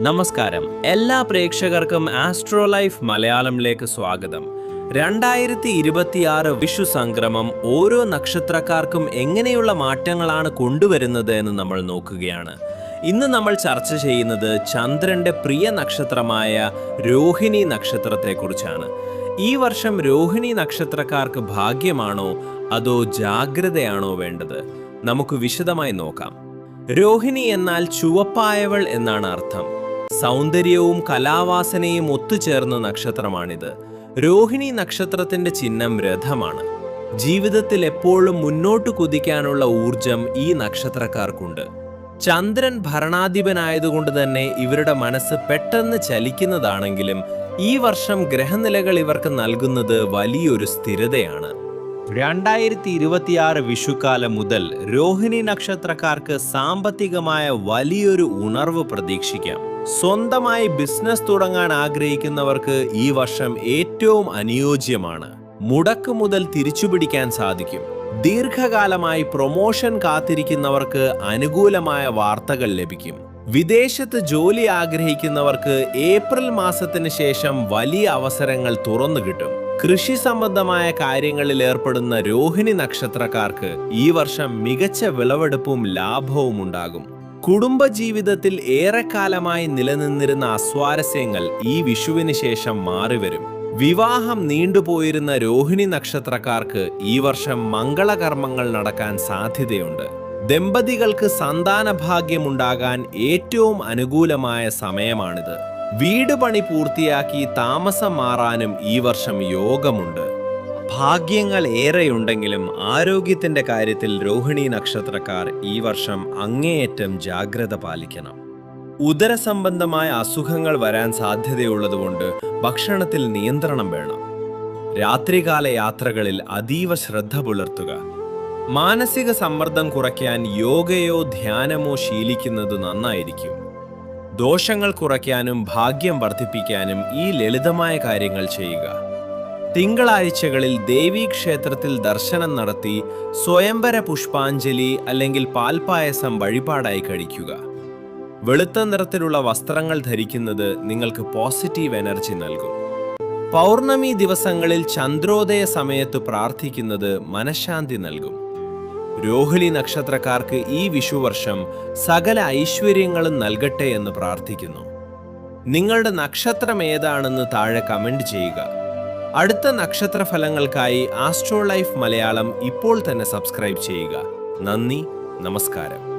നമസ്കാരം, എല്ലാ പ്രേക്ഷകർക്കും ആസ്ട്രോ ലൈഫ് മലയാളത്തിലേക്ക് സ്വാഗതം. 2026 വിഷു സംക്രമം ഓരോ നക്ഷത്രക്കാർക്കും എങ്ങനെയുള്ള മാറ്റങ്ങളാണ് കൊണ്ടുവരുന്നത് എന്ന് നമ്മൾ നോക്കുകയാണ്. ഇന്ന് നമ്മൾ ചർച്ച ചെയ്യുന്നത് ചന്ദ്രന്റെ പ്രിയ നക്ഷത്രമായ രോഹിണി നക്ഷത്രത്തെക്കുറിച്ചാണ്. ഈ വർഷം രോഹിണി നക്ഷത്രക്കാർക്ക് ഭാഗ്യമാണോ അതോ ജാഗ്രതയാണോ വേണ്ടത്? നമുക്ക് വിശദമായി നോക്കാം. രോഹിണി എന്നാൽ ചുവപ്പായവൾ എന്നാണ് അർത്ഥം. സൗന്ദര്യവും കലാവാസനയും ഒത്തുചേർന്ന നക്ഷത്രമാണിത്. രോഹിണി നക്ഷത്രത്തിന്റെ ചിഹ്നം രഥമാണ്. ജീവിതത്തിൽ എപ്പോഴും മുന്നോട്ട് കുതിക്കാനുള്ള ഊർജം ഈ നക്ഷത്രക്കാർക്കുണ്ട്. ചന്ദ്രൻ ഭരണാധിപനായതുകൊണ്ട് തന്നെ ഇവരുടെ മനസ്സ് പെട്ടെന്ന് ചലിക്കുന്നതാണെങ്കിലും ഈ വർഷം ഗ്രഹനിലകൾ ഇവർക്ക് നൽകുന്നത് വലിയൊരു സ്ഥിരതയാണ്. 2026 വിഷുക്കാലം മുതൽ രോഹിണി നക്ഷത്രക്കാർക്ക് സാമ്പത്തികമായ വലിയൊരു ഉണർവ് പ്രതീക്ഷിക്കാം. സ്വന്തമായി ബിസിനസ് തുടങ്ങാൻ ആഗ്രഹിക്കുന്നവർക്ക് ഈ വർഷം ഏറ്റവും അനുയോജ്യമാണ്. മുടക്ക് മുതൽ തിരിച്ചുപിടിക്കാൻ സാധിക്കും. ദീർഘകാലമായി പ്രൊമോഷൻ കാത്തിരിക്കുന്നവർക്ക് അനുകൂലമായ വാർത്തകൾ ലഭിക്കും. വിദേശത്ത് ജോലി ആഗ്രഹിക്കുന്നവർക്ക് ഏപ്രിൽ മാസത്തിന് ശേഷം വലിയ അവസരങ്ങൾ തുറന്നു കിട്ടും. കൃഷി സംബന്ധമായ കാര്യങ്ങളിൽ ഏർപ്പെടുന്ന രോഹിണി നക്ഷത്രക്കാർക്ക് ഈ വർഷം മികച്ച വിളവെടുപ്പും ലാഭവും ഉണ്ടാകും. കുടുംബജീവിതത്തിൽ ഏറെക്കാലമായി നിലനിന്നിരുന്ന അസ്വാരസ്യങ്ങൾ ഈ വിഷുവിന് ശേഷം മാറിവരും. വിവാഹം നീണ്ടുപോയിരുന്ന രോഹിണി നക്ഷത്രക്കാർക്ക് ഈ വർഷം മംഗളകർമ്മങ്ങൾ നടക്കാൻ സാധ്യതയുണ്ട്. ദമ്പതികൾക്ക് സന്താനഭാഗ്യമുണ്ടാകാൻ ഏറ്റവും അനുകൂലമായ സമയമാണിത്. വീട് പണി പൂർത്തിയാക്കി താമസം മാറാനും ഈ വർഷം യോഗമുണ്ട്. ഭാഗ്യങ്ങൾ ഏറെയുണ്ടെങ്കിലും ആരോഗ്യത്തിന്റെ കാര്യത്തിൽ രോഹിണി നക്ഷത്രക്കാർ ഈ വർഷം അങ്ങേയറ്റം ജാഗ്രത പാലിക്കണം. ഉദരസംബന്ധമായ അസുഖങ്ങൾ വരാൻ സാധ്യതയുള്ളതുകൊണ്ട് ഭക്ഷണത്തിൽ നിയന്ത്രണം വേണം. രാത്രികാല യാത്രകളിൽ അതീവ ശ്രദ്ധ പുലർത്തുക. മാനസിക സമ്മർദ്ദം കുറയ്ക്കാൻ യോഗയോ ധ്യാനമോ ശീലിക്കുന്നത് നന്നായിരിക്കും. ദോഷങ്ങൾ കുറയ്ക്കാനും ഭാഗ്യം വർദ്ധിപ്പിക്കാനും ഈ ലളിതമായ കാര്യങ്ങൾ ചെയ്യുക. തിങ്കളാഴ്ചകളിൽ ദേവീക്ഷേത്രത്തിൽ ദർശനം നടത്തി സ്വയംവര പുഷ്പാഞ്ജലി അല്ലെങ്കിൽ പാൽപ്പായസം വഴിപാടായി കഴിക്കുക. വെളുത്ത നിറത്തിലുള്ള വസ്ത്രങ്ങൾ ധരിക്കുന്നത് നിങ്ങൾക്ക് പോസിറ്റീവ് എനർജി നൽകും. പൗർണമി ദിവസങ്ങളിൽ ചന്ദ്രോദയ സമയത്ത് പ്രാർത്ഥിക്കുന്നത് മനഃശാന്തി നൽകും. രോഹിണി നക്ഷത്രക്കാർക്ക് ഈ വിഷുവർഷം സകല ഐശ്വര്യങ്ങളും നൽകട്ടെ എന്ന് പ്രാർത്ഥിക്കുന്നു. നിങ്ങളുടെ നക്ഷത്രം ഏതാണെന്ന് താഴെ കമന്റ് ചെയ്യുക. അടുത്ത നക്ഷത്ര ഫലങ്ങൾക്കായി ആസ്ട്രോ ലൈഫ് മലയാളം ഇപ്പോൾ തന്നെ സബ്സ്ക്രൈബ് ചെയ്യുക. നന്ദി, നമസ്കാരം.